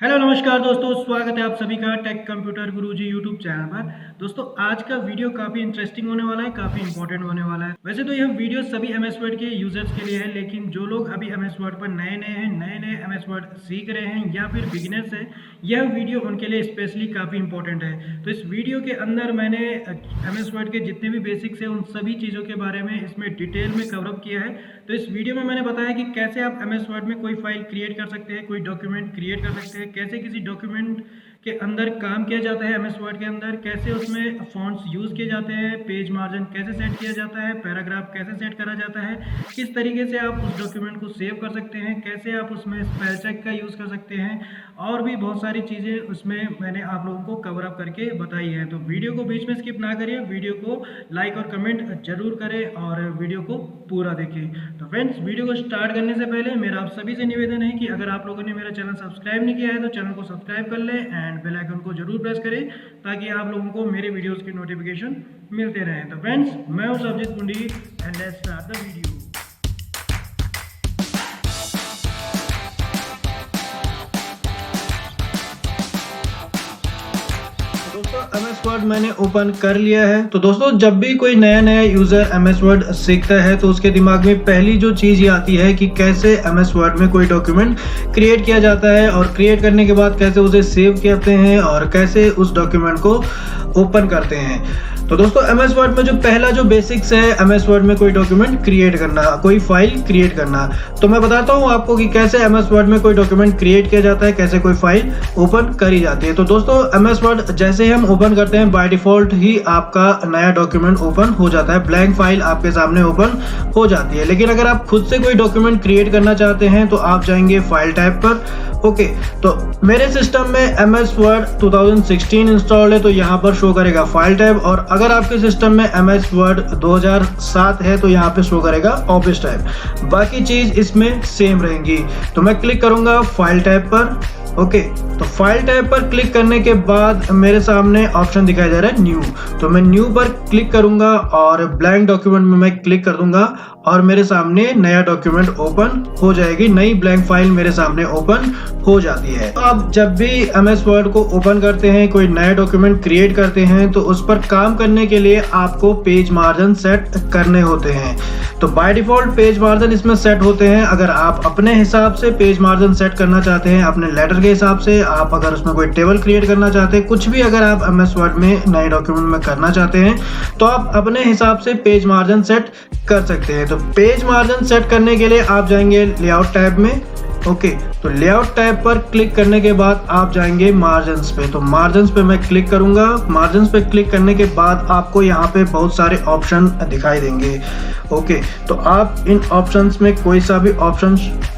Hello नमस्कार दोस्तों, स्वागत है आप सभी का टेक कंप्यूटर गुरुजी यूट्यूब चैनल पर। दोस्तों आज का वीडियो काफ़ी इंटरेस्टिंग होने वाला है, काफ़ी इंपॉर्टेंट होने वाला है। वैसे तो यह वीडियो सभी एमएस वर्ड के यूजर्स के लिए है, लेकिन जो लोग अभी एमएस वर्ड पर नए नए हैं, नए नए एमएस वर्ड सीख रहे हैं या फिर बिगिनर्स हैं, यह वीडियो उनके लिए स्पेशली काफ़ी इंपॉर्टेंट है। तो इस वीडियो के अंदर मैंने एमएस वर्ड के जितने भी बेसिक्स हैं उन सभी चीज़ों के बारे में इसमें डिटेल में कवरअप किया है। तो इस वीडियो में मैंने बताया कि कैसे आप एमएस वर्ड में कोई फाइल क्रिएट कर सकते हैं, कोई डॉक्यूमेंट क्रिएट कर सकते हैं, कैसे किसी डॉक्यूमेंट के अंदर काम किया जाता है एमएस वर्ड के अंदर, कैसे उसमें फॉन्ट्स यूज़ किए जाते हैं, पेज मार्जिन कैसे सेट किया जाता है, पैराग्राफ कैसे सेट करा जाता है, किस तरीके से आप उस डॉक्यूमेंट को सेव कर सकते हैं, कैसे आप उसमें स्पेल चेक का यूज़ कर सकते हैं, और भी बहुत सारी चीज़ें उसमें मैंने आप लोगों को कवर अप करके बताई है। तो वीडियो को बीच में स्किप ना करिए, वीडियो को लाइक और कमेंट जरूर करें और वीडियो को पूरा देखें। तो फ्रेंड्स, वीडियो को स्टार्ट करने से पहले मेरा आप सभी से निवेदन है कि अगर आप लोगों ने मेरा चैनल सब्सक्राइब नहीं किया है तो चैनल को सब्सक्राइब कर लें एंड बेल आइकन को जरूर प्रेस करें ताकि आप लोगों को मेरे वीडियोस की नोटिफिकेशन मिलते रहें। तो फ्रेंड्स, मैं हूं सरजीत कुंडी and let's start the video. दोस्तों, एमएस वर्ड मैंने ओपन कर लिया है। तो दोस्तों, जब भी कोई नया यूजर एमएस वर्ड सीखता है तो उसके दिमाग में पहली जो चीज ये आती है कि कैसे एमएस वर्ड में कोई डॉक्यूमेंट क्रिएट किया जाता है और क्रिएट करने के बाद कैसे उसे सेव करते हैं और कैसे उस डॉक्यूमेंट को ओपन करते हैं। तो दोस्तों, एमएस वर्ड में जो पहला जो बेसिक्स है एमएस वर्ड में कोई डॉक्यूमेंट क्रिएट करना, कोई फाइल क्रिएट करना, तो मैं बताता हूँ आपको कि कैसे एमएस वर्ड में कोई डॉक्यूमेंट क्रिएट किया जाता है, कैसे कोई फाइल ओपन करी जाती है। तो दोस्तों, एमएस वर्ड जैसे ही हम ओपन करते हैं बाय डिफॉल्ट ही आपका नया डॉक्यूमेंट ओपन हो जाता है, ब्लैंक फाइल आपके सामने ओपन हो जाती है। लेकिन अगर आप खुद से कोई डॉक्यूमेंट क्रिएट करना चाहते हैं तो आप जाएंगे फाइल टैब पर। ओके, तो मेरे सिस्टम में एमएस वर्ड 2016 इंस्टॉल्ड है तो यहाँ पर शो करेगा फाइल टैब, और अगर आपके सिस्टम में एमएस वर्ड 2007 है तो यहाँ पे शो करेगा ऑफिस टैब। बाकी चीज इसमें सेम रहेंगी। तो मैं क्लिक करूंगा फाइल टैब पर। ओके, तो फाइल टैब पर क्लिक करने के बाद मेरे सामने ऑप्शन दिखाई दे रहा है न्यू। तो मैं न्यू पर क्लिक करूंगा और ब्लैंक डॉक्यूमेंट में मैं क्लिक कर दूंगा और मेरे सामने नया डॉक्यूमेंट ओपन हो जाएगी, नई ब्लैंक फाइल मेरे सामने ओपन हो जाती है। तो आप जब भी एमएस वर्ड को ओपन करते हैं, कोई नया डॉक्यूमेंट क्रिएट करते हैं, तो उस पर काम करने के लिए आपको पेज मार्जिन सेट करने होते हैं। तो बाय डिफॉल्ट पेज मार्जिन इसमें सेट होते हैं। अगर आप अपने हिसाब से पेज मार्जिन सेट करना चाहते हैं, अपने लेटर के हिसाब से, आप अगर उसमें कोई टेबल क्रिएट करना चाहते हैं, कुछ भी अगर आप एमएस वर्ड में नए डॉक्यूमेंट में करना चाहते हैं तो आप अपने हिसाब से पेज मार्जिन सेट कर सकते हैं। तो पेज मार्जिन सेट करने के लिए आप जाएंगे लेआउट टैब में। ओके, तो लेआउट टैब पर क्लिक करने के बाद आप जाएंगे मार्जिन्स पे। तो मार्जिन्स पे मैं क्लिक करूंगा। मार्जिन्स पे क्लिक करने के बाद आपको यहाँ पे बहुत सारे ऑप्शन दिखाई देंगे। ओके, तो आप इन ऑप्शंस में कोई सा भी ऑप्शन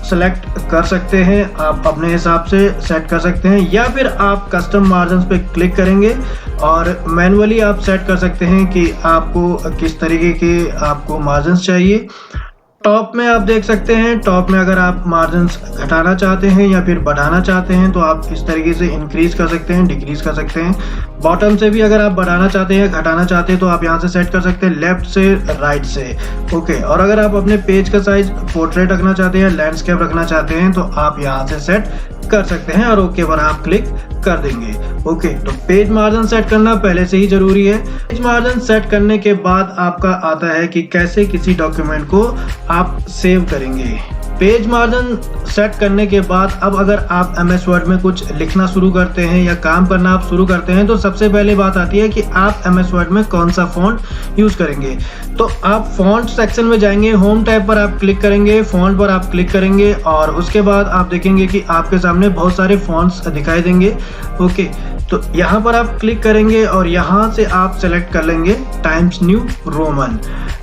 सेलेक्ट कर सकते हैं, आप अपने हिसाब से सेट कर सकते हैं, या फिर आप कस्टम मार्जिन्स पे क्लिक करेंगे और मैनुअली आप सेट कर सकते हैं कि आपको किस तरीके के आपको मार्जिन्स चाहिए। टॉप में आप देख सकते हैं, टॉप में अगर आप मार्जिन्स घटाना चाहते हैं या फिर बढ़ाना चाहते हैं तो आप इस तरीके से इंक्रीज कर सकते हैं, डिक्रीज कर सकते हैं। बॉटम से भी अगर आप बढ़ाना चाहते हैं, घटाना चाहते हैं तो आप यहाँ से सेट कर सकते हैं, लेफ्ट से राइट से। ओके, और अगर आप अपने पेज का साइज पोर्ट्रेट रखना चाहते हैं, लैंडस्केप रखना चाहते हैं तो आप यहाँ से सेट कर सकते हैं और ओके पर आप क्लिक कर देंगे। ओके, तो पेज मार्जिन सेट करना पहले से ही जरूरी है। पेज मार्जिन सेट करने के बाद आपका आता है कि कैसे किसी डॉक्यूमेंट को आप सेव करेंगे। पेज मार्जिन सेट करने के बाद अब अगर आप एमएस वर्ड में कुछ लिखना शुरू करते हैं या काम करना आप शुरू करते हैं तो सबसे पहले बात आती है कि आप एमएस वर्ड में कौन सा फॉन्ट यूज करेंगे। तो आप फॉन्ट सेक्शन में जाएंगे, होम टैब पर आप क्लिक करेंगे, फॉन्ट पर आप क्लिक करेंगे और उसके बाद आप देखेंगे कि आपके सामने बहुत सारे फॉन्ट्स दिखाई देंगे। ओके, तो यहाँ पर आप क्लिक करेंगे और यहाँ से आप सेलेक्ट कर लेंगे टाइम्स न्यू रोमन।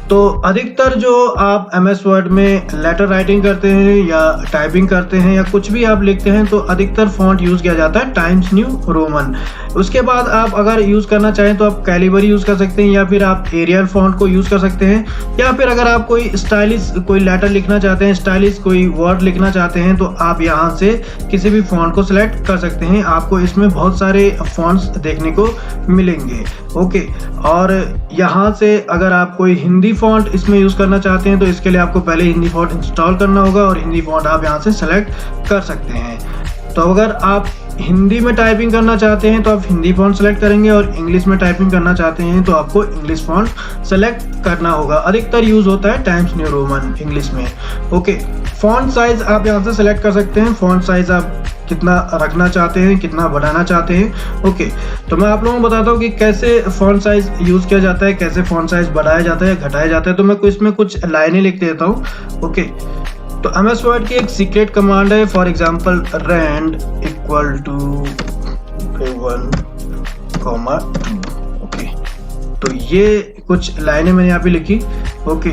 तो अधिकतर जो आप एमएस वर्ड में लेटर राइटिंग करते हैं या टाइपिंग करते हैं या कुछ भी आप लिखते हैं तो अधिकतर फॉन्ट यूज किया जाता है टाइम्स न्यू रोमन। उसके बाद आप अगर यूज करना चाहें तो आप कैलिबरी यूज कर सकते हैं या फिर आप एरियल फॉन्ट को यूज कर सकते हैं, या फिर अगर आप कोई स्टाइलिश कोई लेटर लिखना चाहते हैं, स्टाइलिश कोई वर्ड लिखना चाहते हैं तो आप यहाँ से किसी भी फॉन्ट को सिलेक्ट कर सकते हैं। आपको इसमें बहुत सारे फॉन्ट्स देखने को मिलेंगे। ओके, और यहाँ से अगर आप कोई हिंदी फॉन्ट इसमें यूज करना चाहते हैं तो इसके लिए आपको पहले हिंदी फॉन्ट इंस्टॉल करना होगा और हिंदी फॉन्ट आप यहाँ से सेलेक्ट कर सकते हैं। तो अगर आप हिंदी में टाइपिंग करना चाहते हैं तो आप हिंदी फॉन्ट सेलेक्ट करेंगे, और इंग्लिश में टाइपिंग करना चाहते हैं तो आपको इंग्लिश फॉन्ट सेलेक्ट करना होगा। अधिकतर यूज होता है टाइम्स न्यू रोमन इंग्लिश में। ओके, फॉन्ट साइज आप यहाँ से सेलेक्ट कर सकते हैं। फॉन्ट साइज आप कितना रखना चाहते हैं, कितना बढ़ाना चाहते हैं। ओके, तो मैं आप लोगों को बताता हूँ कि कैसे फॉन्ट साइज यूज किया जाता है, कैसे फॉन्ट साइज बढ़ाया जाता है, घटाया जाता है। तो मैं इसमें कुछ लाइनें लिख देता हूँ। ओके, तो MS वर्ड की एक सीक्रेट कमांड है, for example rand equal to 1,2। Okay, तो ये कुछ लाइनें मैंने यहाँ पे लिखी। ओके,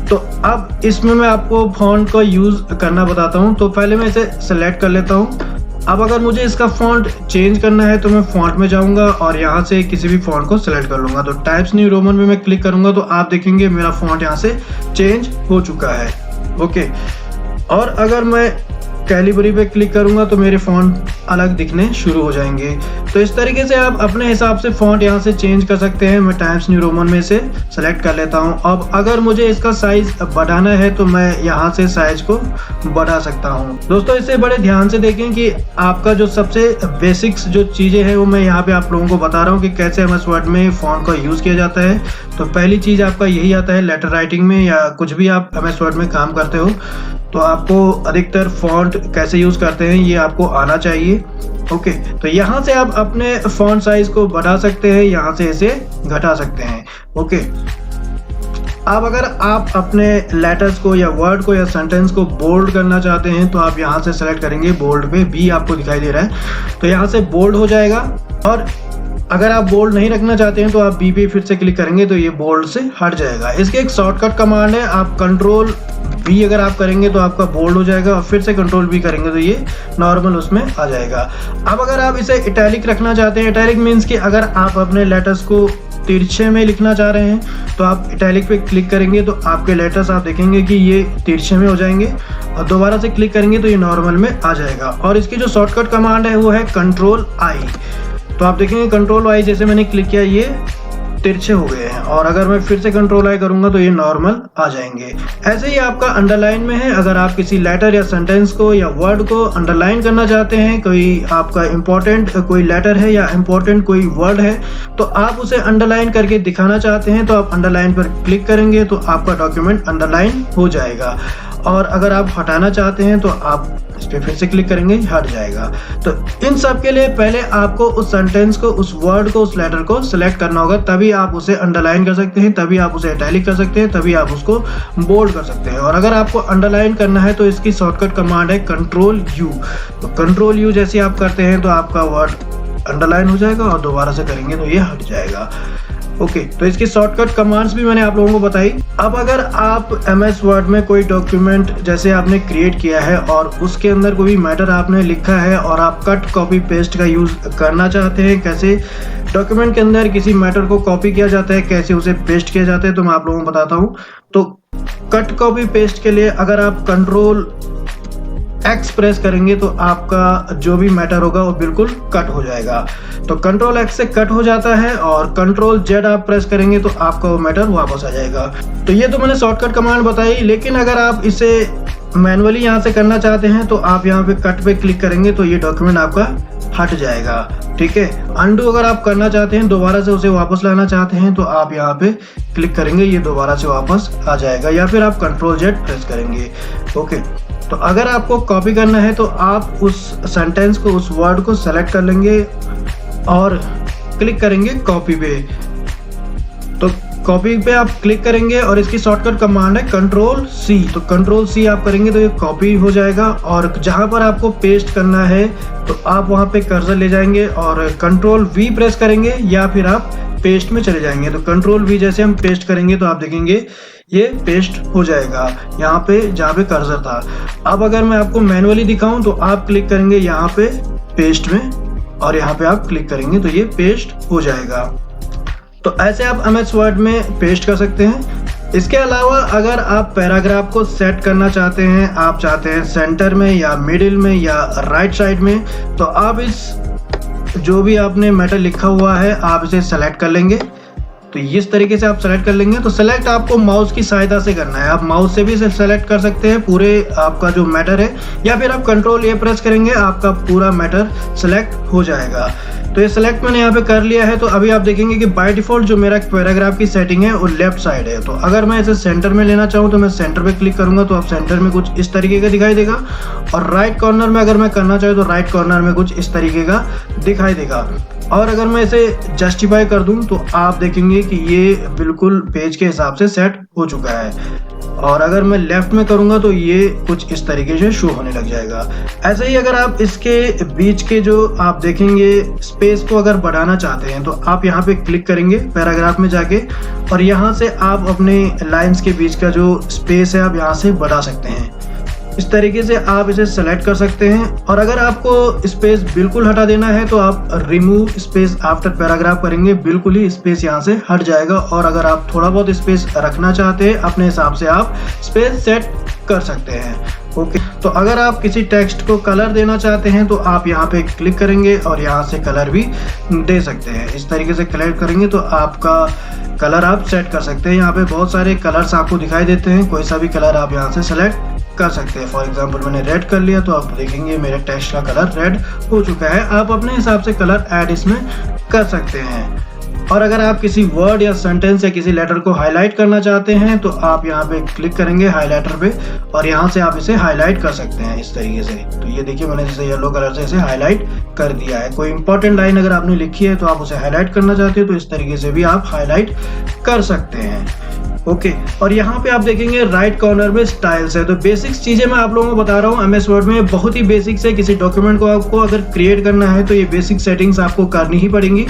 तो अब इसमें मैं आपको फॉन्ट का यूज करना बताता हूँ। तो पहले मैं इसे सेलेक्ट कर लेता हूँ। अब अगर मुझे इसका फॉन्ट चेंज करना है तो मैं फॉन्ट में जाऊंगा और यहाँ से किसी भी फॉन्ट को सेलेक्ट कर लूंगा। तो टाइप्स न्यू रोमन में मैं क्लिक करूंगा तो आप देखेंगे मेरा फॉन्ट यहाँ से चेंज हो चुका है। ओके, और अगर मैं कैलिबरी पे क्लिक करूंगा तो मेरे फॉन्ट अलग दिखने शुरू हो जाएंगे। तो इस तरीके से आप अपने हिसाब से फॉन्ट यहाँ से चेंज कर सकते हैं। मैं टाइम्स न्यू रोमन में से सेलेक्ट कर लेता हूँ। अब अगर मुझे इसका साइज बढ़ाना है तो मैं यहाँ से साइज को बढ़ा सकता हूँ। दोस्तों, इसे बड़े ध्यान से देखें कि आपका जो सबसे बेसिक्स जो चीज़ें हैं वो मैं यहाँ पे आप लोगों को बता रहा हूँ कि कैसे MS वर्ड में फॉन्ट का यूज़ किया जाता है। तो पहली चीज़ आपका यही आता है, लेटर राइटिंग में या कुछ भी आप MS वर्ड में काम करते हो तो आपको अधिकतर फॉन्ट कैसे यूज करते हैं ये आपको आना चाहिए। ओके, तो यहाँ से आप अपने फॉन्ट साइज को बढ़ा सकते हैं, यहाँ से इसे घटा सकते हैं। ओके, अब अगर आप अपने लेटर्स को या वर्ड को या सेंटेंस को बोल्ड करना चाहते हैं तो आप यहाँ से सेलेक्ट करेंगे, बोल्ड पे बी आपको दिखाई दे रहा है तो यहाँ से बोल्ड हो जाएगा। और अगर आप बोल्ड नहीं रखना चाहते हैं तो आप बी पे फिर से क्लिक करेंगे तो ये बोल्ड से हट जाएगा। इसके एक शॉर्टकट कमांड है, आप कंट्रोल बी अगर आप करेंगे तो आपका बोल्ड हो जाएगा और फिर से कंट्रोल बी करेंगे तो ये नॉर्मल उसमें आ जाएगा। अब अगर आप इसे इटैलिक रखना चाहते हैं, इटैलिक मीन्स कि अगर आप अपने लेटर्स को तिरछे में लिखना चाह रहे हैं तो आप इटैलिक पे क्लिक करेंगे तो आपके लेटर्स आप देखेंगे कि ये तिरछे में हो जाएंगे और दोबारा से क्लिक करेंगे तो ये नॉर्मल में आ जाएगा। और इसकी जो शॉर्टकट कमांड है वो है कंट्रोल आई। तो आप देखेंगे कंट्रोल आई जैसे मैंने क्लिक किया ये तिरछे हो गए हैं, और अगर मैं फिर से कंट्रोल आई करूंगा तो ये नॉर्मल आ जाएंगे। ऐसे ही आपका अंडरलाइन में है, अगर आप किसी लेटर या सेंटेंस को या वर्ड को अंडरलाइन करना चाहते हैं, कोई आपका इंपॉर्टेंट कोई लेटर है या इंपॉर्टेंट कोई वर्ड है तो आप उसे अंडरलाइन करके दिखाना चाहते हैं तो आप अंडरलाइन पर क्लिक करेंगे तो आपका डॉक्यूमेंट अंडरलाइन हो जाएगा। और अगर आप हटाना चाहते हैं तो आप इस पे फिर से क्लिक करेंगे, हट जाएगा। तो इन सब के लिए पहले आपको उस सेंटेंस को, उस वर्ड को, उस लेटर को सिलेक्ट करना होगा, तभी आप उसे अंडरलाइन कर सकते हैं, तभी आप उसे इटैलिक कर सकते हैं, तभी आप उसको बोल्ड कर सकते हैं। और अगर आपको अंडरलाइन करना है तो इसकी शॉर्टकट कमांड है कंट्रोल यू। तो कंट्रोल यू जैसे आप करते हैं तो आपका वर्ड अंडरलाइन हो जाएगा और दोबारा से करेंगे तो ये हट जाएगा। ओके, तो इसकी शॉर्टकट कमांड्स भी मैंने आप लोगों को बताई। अब अगर आप MS वर्ड में कोई डॉक्यूमेंट जैसे आपने क्रिएट किया है और उसके अंदर कोई मैटर आपने लिखा है और आप कट कॉपी पेस्ट का यूज करना चाहते हैं, कैसे डॉक्यूमेंट के अंदर किसी मैटर को कॉपी किया जाता है, कैसे उसे पेस्ट किया जाता है, तो मैं आप लोगों को बताता हूँ। तो कट कॉपी पेस्ट के लिए अगर आप कंट्रोल X प्रेस करेंगे तो आपका जो भी मैटर होगा वो बिल्कुल कट हो जाएगा। तो कंट्रोल X से कट हो जाता है और कंट्रोल Z आप प्रेस करेंगे तो आपका वो मैटर वापस आ जाएगा। तो ये तो मैंने शॉर्टकट कमांड बताई, लेकिन अगर आप इसे मैनुअली यहाँ से करना चाहते हैं तो आप यहाँ पे कट पे क्लिक करेंगे तो ये डॉक्यूमेंट आपका हट जाएगा। ठीक है, अंडू अगर आप करना चाहते हैं, दोबारा से उसे वापस लाना चाहते हैं तो आप यहाँ पे क्लिक करेंगे, ये दोबारा से वापस आ जाएगा, या फिर आप कंट्रोल Z प्रेस करेंगे। ओके, तो अगर आपको कॉपी करना है तो आप उस सेंटेंस को, उस वर्ड को सेलेक्ट कर लेंगे और क्लिक करेंगे कॉपी पे। तो कॉपी पे आप क्लिक करेंगे और इसकी शॉर्टकट कमांड है कंट्रोल C। तो कंट्रोल C आप करेंगे तो ये कॉपी हो जाएगा और जहां पर आपको पेस्ट करना है तो आप वहां पे कर्सर ले जाएंगे और कंट्रोल V प्रेस करेंगे या फिर आप पेस्ट में चले जाएंगे। तो कंट्रोल V जैसे हम पेस्ट करेंगे तो आप देखेंगे ये पेस्ट हो जाएगा यहाँ पे जहाँ पे कर्सर था। अब अगर मैं आपको मैनुअली दिखाऊं तो आप क्लिक करेंगे यहाँ पे पेस्ट में और यहाँ पे आप क्लिक करेंगे तो ये पेस्ट हो जाएगा। तो ऐसे आप MS वर्ड में पेस्ट कर सकते हैं। इसके अलावा अगर आप पैराग्राफ को सेट करना चाहते हैं, आप चाहते हैं सेंटर में या मिडिल में या राइट साइड में, तो आप इस जो भी आपने मैटर लिखा हुआ है आप इसे सेलेक्ट कर लेंगे तो इस तरीके से आप सेलेक्ट कर लेंगे। तो सेलेक्ट आपको माउस की सहायता से करना है, आप माउस से भी इसे सेलेक्ट कर सकते हैं पूरे आपका जो मैटर है, या फिर आप कंट्रोल ए प्रेस करेंगे आपका पूरा मैटर सेलेक्ट हो जाएगा। तो ये सेलेक्ट मैंने यहाँ पे कर लिया है। तो अभी आप देखेंगे कि बाय डिफॉल्ट जो मेरा पैराग्राफ की सेटिंग है वो लेफ्ट साइड है। तो अगर मैं इसे सेंटर में लेना चाहूँ तो मैं सेंटर पे क्लिक करूंगा तो आप सेंटर में कुछ इस तरीके का दिखाई देगा, और राइट कॉर्नर में अगर मैं करना चाहूँ तो राइट कॉर्नर में कुछ इस तरीके का दिखाई देगा। और अगर मैं इसे जस्टिफाई कर दूं तो आप देखेंगे कि ये बिल्कुल पेज के हिसाब से सेट हो चुका है। और अगर मैं लेफ्ट में करूंगा तो ये कुछ इस तरीके से शो होने लग जाएगा। ऐसे ही अगर आप इसके बीच के जो आप देखेंगे स्पेस को अगर बढ़ाना चाहते हैं तो आप यहाँ पे क्लिक करेंगे पैराग्राफ में जाके, और यहाँ से आप अपने लाइंस के बीच का जो स्पेस है आप यहाँ से बढ़ा सकते हैं। इस तरीके से आप इसे सेलेक्ट कर सकते हैं। और अगर आपको स्पेस बिल्कुल हटा देना है तो आप रिमूव स्पेस आफ्टर पैराग्राफ करेंगे, बिल्कुल ही स्पेस यहाँ से हट जाएगा। और अगर आप थोड़ा बहुत स्पेस रखना चाहते हैं अपने हिसाब से आप स्पेस सेट कर सकते हैं। ओके, तो अगर आप किसी टेक्स्ट को कलर देना चाहते हैं तो आप यहाँ पे क्लिक करेंगे और यहाँ से कलर भी दे सकते हैं। इस तरीके से कलर करेंगे तो आपका कलर आप सेट कर सकते हैं। यहाँ पे बहुत सारे कलर्स आपको दिखाई देते हैं, कोई सा भी कलर आप यहाँ से सेलेक्ट कर सकते हैं। फॉर एग्जांपल मैंने रेड कर लिया तो आप देखेंगे मेरे टेक्स्ट का कलर रेड हो चुका है। आप अपने हिसाब से कलर ऐड इसमें कर सकते हैं। और अगर आप किसी वर्ड या सेंटेंस या किसी लेटर को हाईलाइट करना चाहते हैं तो आप यहाँ पे क्लिक करेंगे हाईलाइटर पे, और यहाँ से आप इसे हाईलाइट कर सकते हैं इस तरीके से। तो ये देखिए मैंने जैसे येलो कलर से इसे हाईलाइट कर दिया है। कोई इंपॉर्टेंट लाइन अगर आपने लिखी है तो आप उसे हाईलाइट करना चाहते हो तो इस तरीके से भी आप हाईलाइट कर सकते हैं। ओके, और यहाँ पे आप देखेंगे राइट कॉर्नर में स्टाइल्स है। तो बेसिक्स चीजें मैं आप लोगों को बता रहा हूँ एमएस वर्ड में, बहुत ही बेसिक्स है। किसी डॉक्यूमेंट को आपको अगर क्रिएट करना है तो ये बेसिक सेटिंग्स आपको करनी ही पड़ेंगी।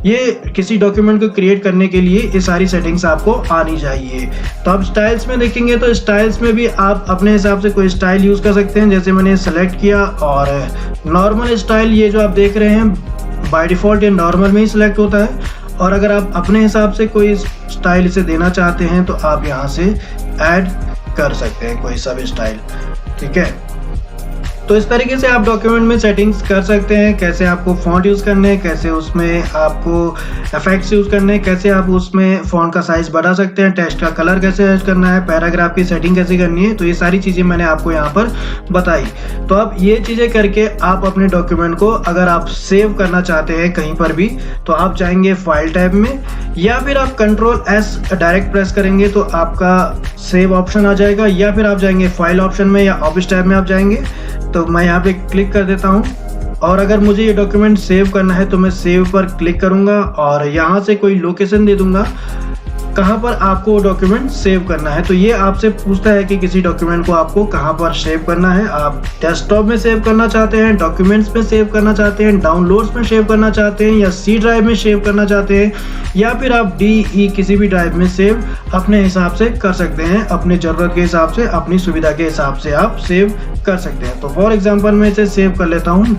ये किसी डॉक्यूमेंट को क्रिएट करने के लिए ये सारी सेटिंग्स आपको आनी चाहिए। तो आप स्टाइल्स में देखेंगे तो स्टाइल्स में भी आप अपने हिसाब से कोई स्टाइल यूज कर सकते हैं। जैसे मैंने सेलेक्ट किया और नॉर्मल स्टाइल, ये जो आप देख रहे हैं बाय डिफॉल्ट ये नॉर्मल में ही सिलेक्ट होता है। और अगर आप अपने हिसाब से कोई स्टाइल इसे देना चाहते हैं तो आप यहाँ से ऐड कर सकते हैं कोई सा भी स्टाइल, ठीक है। तो इस तरीके से आप डॉक्यूमेंट में सेटिंग्स कर सकते हैं, कैसे आपको फॉन्ट यूज़ करने हैं, कैसे उसमें आपको इफेक्ट्स यूज़ करने हैं, कैसे आप उसमें फॉन्ट का साइज बढ़ा सकते हैं, टेक्स्ट का कलर कैसे ऐड करना है, पैराग्राफ की सेटिंग कैसे करनी है। तो ये सारी चीज़ें मैंने आपको यहाँ पर बताई। तो आप ये चीज़ें करके आप अपने डॉक्यूमेंट को अगर आप सेव करना चाहते हैं कहीं पर भी तो आप जाएंगे फाइल टैब में, या फिर आप Ctrl+S डायरेक्ट प्रेस करेंगे तो आपका सेव ऑप्शन आ जाएगा, या फिर आप जाएंगे फाइल ऑप्शन में या ऑफिस टैब में आप जाएंगे। तो मैं यहाँ पे क्लिक कर देता हूँ, और अगर मुझे ये डॉक्यूमेंट सेव करना है तो मैं सेव पर क्लिक करूँगा और यहाँ से कोई लोकेशन दे दूंगा कहाँ पर आपको डॉक्यूमेंट सेव करना है। तो ये आपसे पूछता है कि किसी डॉक्यूमेंट को आपको कहाँ पर सेव करना है। आप डेस्कटॉप में सेव करना चाहते हैं, डॉक्यूमेंट्स में सेव करना चाहते हैं, डाउनलोड्स में सेव करना चाहते हैं, या सी ड्राइव में सेव करना चाहते हैं, या फिर आप DE किसी भी ड्राइव में सेव अपने हिसाब से कर सकते हैं। अपनी ज़रूरत के हिसाब से, अपनी सुविधा के हिसाब से आप सेव कर सकते हैं। तो फॉर एग्जाम्पल मैं इसे सेव कर लेता हूँ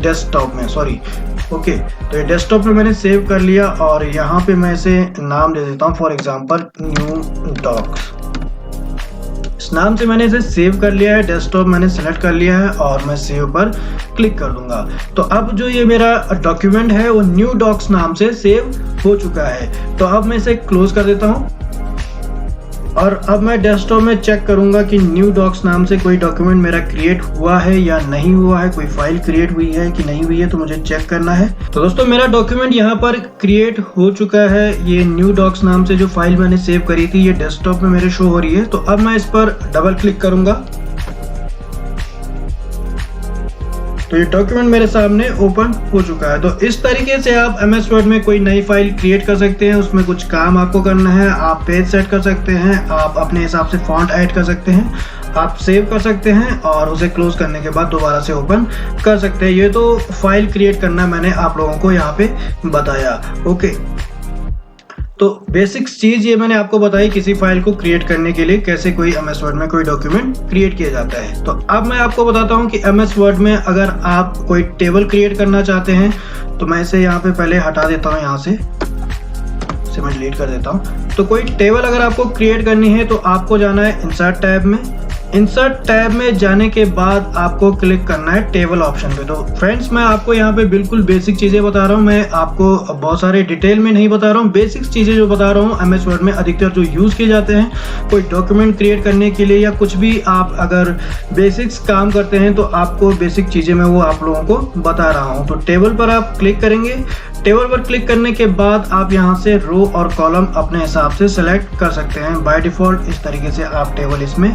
डेस्कटॉप में, ओके। तो ये डेस्कटॉप में मैंने सेव कर लिया और यहाँ पे मैं इसे नाम दे देता हूँ, फॉर एग्जाम्पल न्यू डॉक्स। इस नाम से मैंने इसे सेव कर लिया है, डेस्कटॉप मैंने सेलेक्ट कर लिया है और मैं सेव पर क्लिक कर दूंगा। तो अब जो ये मेरा डॉक्यूमेंट है वो न्यू डॉक्स नाम से सेव हो चुका है। तो अब मैं इसे क्लोज कर देता हूँ और अब मैं डेस्कटॉप में चेक करूंगा कि न्यू डॉक्स नाम से कोई डॉक्यूमेंट मेरा क्रिएट हुआ है या नहीं हुआ है, कोई फाइल क्रिएट हुई है कि नहीं हुई है, तो मुझे चेक करना है। तो दोस्तों मेरा डॉक्यूमेंट यहाँ पर क्रिएट हो चुका है। ये न्यू डॉक्स नाम से जो फाइल मैंने सेव करी थी ये डेस्कटॉप में मेरे शो हो रही है। तो अब मैं इस पर डबल क्लिक करूंगा तो ये डॉक्यूमेंट मेरे सामने ओपन हो चुका है। तो इस तरीके से आप एमएस वर्ड में कोई नई फाइल क्रिएट कर सकते हैं। उसमें कुछ काम आपको करना है, आप पेज सेट कर सकते हैं, आप अपने हिसाब से फॉन्ट ऐड कर सकते हैं, आप सेव कर सकते हैं और उसे क्लोज करने के बाद दोबारा से ओपन कर सकते हैं। ये तो फाइल क्रिएट करना मैंने आप लोगों को यहाँ पे बताया, ओके। तो बेसिक्स चीज ये मैंने आपको बताई किसी फाइल को क्रिएट करने के लिए कैसे कोई एमएस वर्ड में कोई डॉक्यूमेंट क्रिएट किया जाता है। तो अब मैं आपको बताता हूँ कि एमएस वर्ड में अगर आप कोई टेबल क्रिएट करना चाहते हैं तो मैं इसे यहाँ पे पहले हटा देता हूँ, यहाँ से इसे मैं डिलीट कर देता हूँ। तो कोई टेबल अगर आपको क्रिएट करनी है तो आपको जाना है इंसर्ट टैब में इंसर्ट टैब में जाने के बाद आपको क्लिक करना है टेबल ऑप्शन पे। तो फ्रेंड्स मैं आपको यहाँ पे बिल्कुल बेसिक चीज़ें बता रहा हूँ, मैं आपको बहुत सारे डिटेल में नहीं बता रहा हूँ, बेसिक चीज़ें जो बता रहा हूँ एमएस वर्ड में अधिकतर जो यूज़ किए जाते हैं कोई डॉक्यूमेंट क्रिएट करने के लिए या कुछ भी आप अगर बेसिक्स काम करते हैं तो आपको बेसिक चीज़ें मैं वो आप लोगों को बता रहा हूँ। तो टेबल पर आप क्लिक करेंगे, टेबल पर क्लिक करने के बाद आप यहाँ से रो और कॉलम अपने हिसाब से सेलेक्ट कर सकते हैं। बाय डिफ़ॉल्ट इस तरीके से आप टेबल इसमें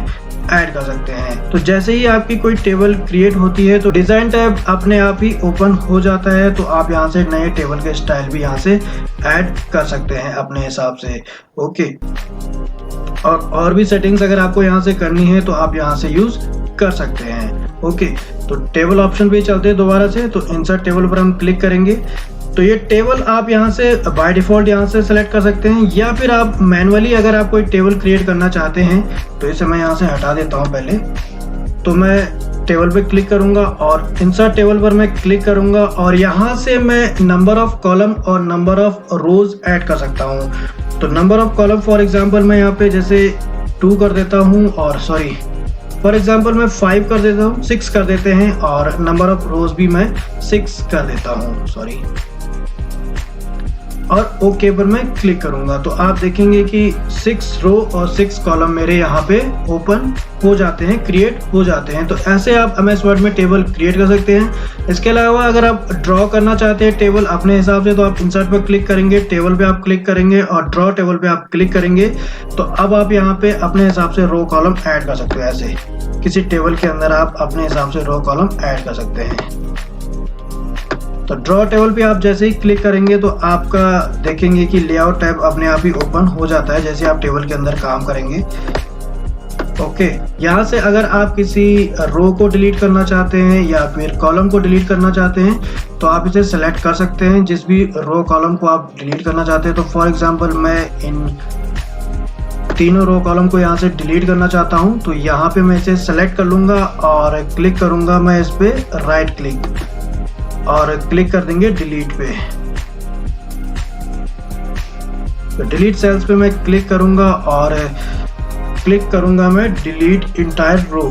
ऐड कर सकते हैं। तो जैसे ही आपकी कोई टेबल क्रिएट होती है तो डिज़ाइन टैब अपने आप ही ओपन हो जाता है। तो आप यहाँ से नए टेबल के स्टाइल भी यहाँ से ऐड कर सकते हैं अपने हिसाब से। ओके, और भी सेटिंग्स अगर आपको यहाँ से करनी है तो आप यहाँ से यूज़ कर सकते हैं। ओके, तो टेबल ऑप्शन पे चलते हैं दोबारा से। तो इंसर्ट टेबल पर हम क्लिक करेंगे तो ये टेबल आप यहाँ से बाय डिफ़ॉल्ट यहाँ से सेलेक्ट कर सकते हैं, या फिर आप मैनुअली अगर आप कोई टेबल क्रिएट करना चाहते हैं तो इसे मैं यहाँ से हटा देता हूँ पहले। तो मैं टेबल पे क्लिक करूँगा और इंसर्ट टेबल पर मैं क्लिक करूँगा और यहाँ से मैं नंबर ऑफ कॉलम और नंबर ऑफ रोज ऐड कर सकता हूँ। तो number of column for example मैं यहाँ पे जैसे 2 कर देता हूँ, और सॉरी फॉर एग्जाम्पल मैं 5 कर देता हूँ, 6 कर देते हैं, और नंबर ऑफ रोज भी मैं 6 कर देता हूँ, सॉरी, और ओके पर मैं क्लिक करूंगा। तो आप देखेंगे कि 6 रो और 6 कॉलम मेरे यहाँ पे ओपन हो जाते हैं, क्रिएट हो जाते हैं। तो ऐसे आप एमएस वर्ड में टेबल क्रिएट कर सकते हैं। इसके अलावा अगर आप ड्रॉ करना चाहते हैं टेबल अपने हिसाब से तो आप इंसर्ट पर क्लिक करेंगे, टेबल पे आप क्लिक करेंगे और ड्रॉ टेबल पे आप क्लिक करेंगे। तो अब आप यहाँ पे अपने हिसाब से रो कॉलम ऐड कर सकते हैं। ऐसे किसी टेबल के अंदर आप अपने हिसाब से रो कॉलम ऐड कर सकते हैं। तो ड्रॉ टेबल पे आप जैसे ही क्लिक करेंगे तो आपका देखेंगे कि लेआउट टैब अपने आप ही ओपन हो जाता है जैसे आप टेबल के अंदर काम करेंगे। ओके, यहाँ से अगर आप किसी रो को डिलीट करना चाहते हैं या फिर कॉलम को डिलीट करना चाहते हैं तो आप इसे सेलेक्ट कर सकते हैं, जिस भी रो कॉलम को आप डिलीट करना चाहते हैं। तो फॉर एग्जांपल मैं इन तीनों रो कॉलम को यहाँ से डिलीट करना चाहता हूँ, तो यहाँ पे मैं इसे सेलेक्ट कर लूँगा और क्लिक करूँगा मैं इस पे राइट क्लिक और क्लिक कर देंगे डिलीट पे। तो डिलीट सेल्स पे मैं क्लिक करूंगा और क्लिक करूंगा मैं डिलीट इंटायर रो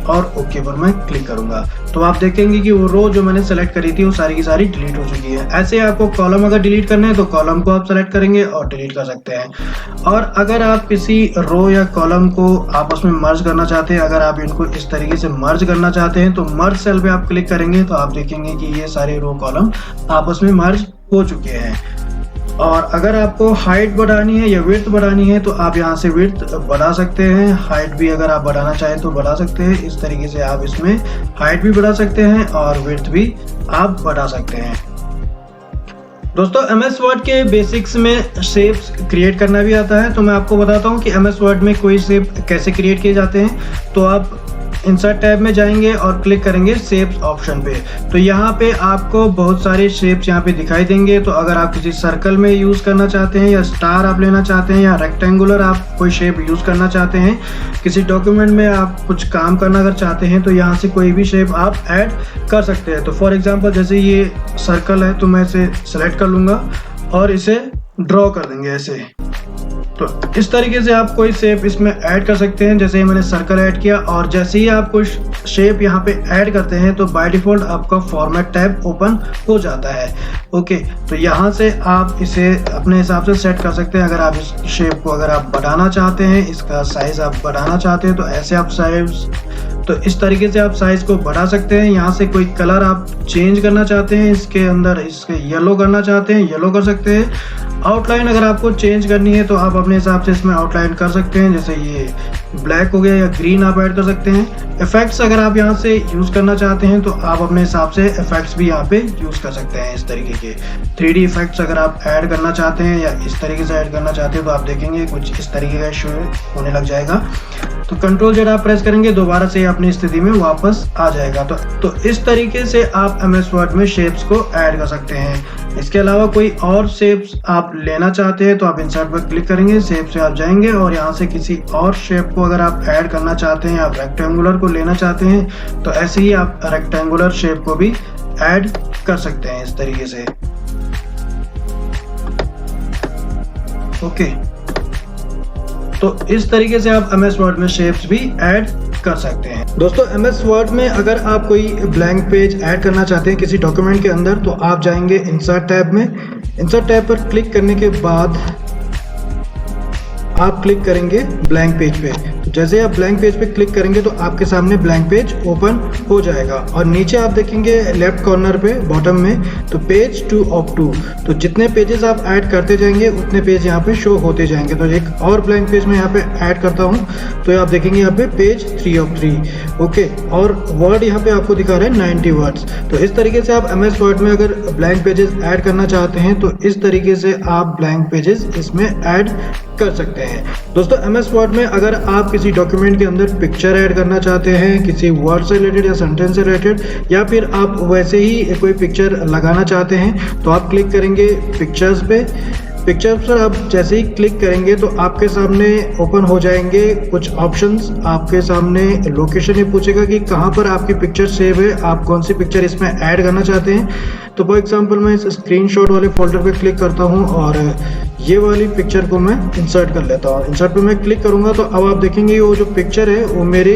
और ओके पर मैं क्लिक करूंगा। तो आप देखेंगे कि वो रो जो मैंने सेलेक्ट करी थी वो सारी की सारी डिलीट हो चुकी है। ऐसे आपको कॉलम अगर डिलीट करना है तो कॉलम को आप सेलेक्ट करेंगे और डिलीट कर सकते हैं। और अगर आप किसी रो या कॉलम को आपस में मर्ज करना चाहते हैं, अगर आप इनको इस तरीके से मर्ज करना चाहते हैं तो मर्ज सेल पे आप क्लिक करेंगे तो आप देखेंगे कि ये सारे रो कॉलम आपस में मर्ज हो चुके हैं। और अगर आपको हाइट बढ़ानी है या विड्थ बढ़ानी है तो आप यहाँ से विड्थ बढ़ा सकते हैं, हाइट भी अगर आप बढ़ाना चाहें तो बढ़ा सकते हैं। इस तरीके से आप इसमें हाइट भी बढ़ा सकते हैं और विड्थ भी आप बढ़ा सकते हैं। दोस्तों एमएस वर्ड के बेसिक्स में शेप्स क्रिएट करना भी आता है, तो मैं आपको बताता हूँ कि एमएस वर्ड में कोई शेप कैसे क्रिएट किए जाते हैं। तो आप इंसर्ट टैब में जाएंगे और क्लिक करेंगे शेप्स ऑप्शन पे। तो यहाँ पे आपको बहुत सारे शेप्स यहाँ पे दिखाई देंगे। तो अगर आप किसी सर्कल में यूज़ करना चाहते हैं या स्टार आप लेना चाहते हैं या रेक्टेंगुलर आप कोई शेप यूज़ करना चाहते हैं, किसी डॉक्यूमेंट में आप कुछ काम करना अगर चाहते हैं तो यहाँ से कोई भी शेप आप ऐड कर सकते हैं। तो फॉर एग्जाम्पल जैसे ये सर्कल है तो मैं इसे सेलेक्ट कर लूँगा और इसे ड्रॉ कर देंगे ऐसे। तो इस तरीके से आप कोई शेप इसमें ऐड कर सकते हैं। जैसे ही मैंने सर्कल ऐड किया और जैसे ही आप कोई शेप यहाँ पे ऐड करते हैं तो बाय डिफ़ॉल्ट आपका फॉर्मेट टैब ओपन हो जाता है। ओके, तो यहाँ से आप इसे अपने हिसाब से सेट कर सकते हैं। अगर आप इस शेप को अगर आप बढ़ाना चाहते हैं, इसका साइज़ आप बढ़ाना चाहते हैं तो ऐसे आप साइज तो इस तरीके से आप साइज़ को बढ़ा सकते हैं। यहाँ से कोई कलर आप चेंज करना चाहते हैं, इसके अंदर इसके येलो करना चाहते हैं, येलो कर सकते हैं। आउटलाइन अगर आपको चेंज करनी है तो आप अपने हिसाब से इसमें आउटलाइन कर सकते हैं, जैसे ये ब्लैक हो गया या ग्रीन आप ऐड कर सकते हैं। इफेक्ट्स अगर आप यहाँ से यूज़ करना चाहते हैं तो आप अपने हिसाब से इफेक्ट्स भी यहाँ पे यूज़ कर सकते हैं। इस तरीके के 3D इफेक्ट्स अगर आप ऐड करना चाहते हैं या इस तरीके से ऐड करना चाहते हैं तो आप देखेंगे कुछ इस तरीके का शो होने लग जाएगा। तो कंट्रोल Z आप प्रेस करेंगे दोबारा से अपनी स्थिति में वापस आ जाएगा। तो इस तरीके से आप एमएस वर्ड में शेप्स को ऐड कर सकते हैं। इसके अलावा कोई और शेप्स आप लेना चाहते हैं तो आप इंसर्ट पर क्लिक करेंगे, शेप से आप जाएंगे और यहाँ से किसी और शेप को अगर आप ऐड करना चाहते हैं, आप रेक्टेंगुलर को लेना चाहते हैं तो ऐसे ही आप रेक्टेंगुलर शेप को भी ऐड कर सकते हैं इस तरीके से। ओके, तो इस तरीके से आप एमएस वर्ड में शेप्स भी ऐड कर सकते हैं। दोस्तों MS वर्ड में अगर आप कोई ब्लैंक पेज ऐड करना चाहते हैं किसी डॉक्यूमेंट के अंदर, तो आप जाएंगे इंसर्ट टैब में। इंसर्ट टैब पर क्लिक करने के बाद आप क्लिक करेंगे ब्लैंक पेज पे। तो जैसे आप ब्लैंक पेज पे क्लिक करेंगे तो आपके सामने ब्लैंक पेज ओपन हो जाएगा और नीचे आप देखेंगे लेफ्ट कॉर्नर पे बॉटम में तो पेज 2 ऑफ 2। तो जितने पेजेस आप ऐड करते जाएंगे उतने पेज यहाँ पे शो होते जाएंगे। तो एक और ब्लैंक पेज में यहाँ पे ऐड करता हूँ तो आप देखेंगे यहाँ पे पेज 3 ऑफ 3। ओके, और वर्ड यहाँ पे आपको दिखा रहे हैं 90 वर्ड्स। तो इस तरीके से आप MS वर्ड में अगर ब्लैंक पेजेस ऐड करना चाहते हैं तो इस तरीके से आप ब्लैंक पेजेस इसमें ऐड कर सकते हैं। दोस्तों MS वर्ड में अगर आप किसी डॉक्यूमेंट के अंदर पिक्चर ऐड करना चाहते हैं किसी वर्ड से रिलेटेड या सेंटेंस से रिलेटेड, या फिर आप वैसे ही कोई पिक्चर लगाना चाहते हैं तो आप क्लिक करेंगे पिक्चर्स पे। पिक्चर्स पर आप जैसे ही क्लिक करेंगे तो आपके सामने ओपन हो जाएंगे कुछ ऑप्शंस। आपके सामने लोकेशन ये पूछेगा कि कहाँ पर आपकी पिक्चर सेव है, आप कौन सी पिक्चर इसमें ऐड करना चाहते हैं। तो फॉर एग्जांपल मैं इस स्क्रीनशॉट वाले फोल्डर पे क्लिक करता हूँ और ये वाली पिक्चर को मैं इंसर्ट कर लेता हूँ। इंसर्ट पे मैं क्लिक करूँगा तो अब आप देखेंगे वो जो पिक्चर है वो मेरे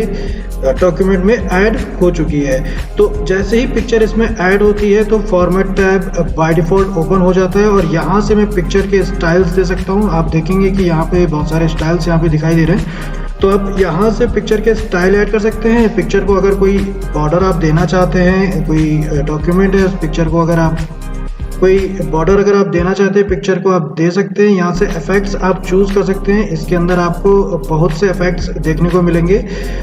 डॉक्यूमेंट में ऐड हो चुकी है। तो जैसे ही पिक्चर इसमें ऐड होती है तो format tab by default open हो जाता है और यहाँ से मैं पिक्चर के स्टाइल्स दे सकता हूँ। आप देखेंगे कि यहाँ पे बहुत सारे स्टाइल्स यहाँ पे दिखाई दे रहे हैं। तो आप यहाँ से पिक्चर के स्टाइल ऐड कर सकते हैं। पिक्चर को अगर कोई बॉर्डर आप देना चाहते हैं, कोई डॉक्यूमेंट है उस पिक्चर को अगर आप कोई बॉर्डर अगर आप देना चाहते हैं पिक्चर को आप दे सकते हैं। यहाँ से इफेक्ट्स आप चूज़ कर सकते हैं। इसके अंदर आपको बहुत से इफेक्ट्स देखने को मिलेंगे।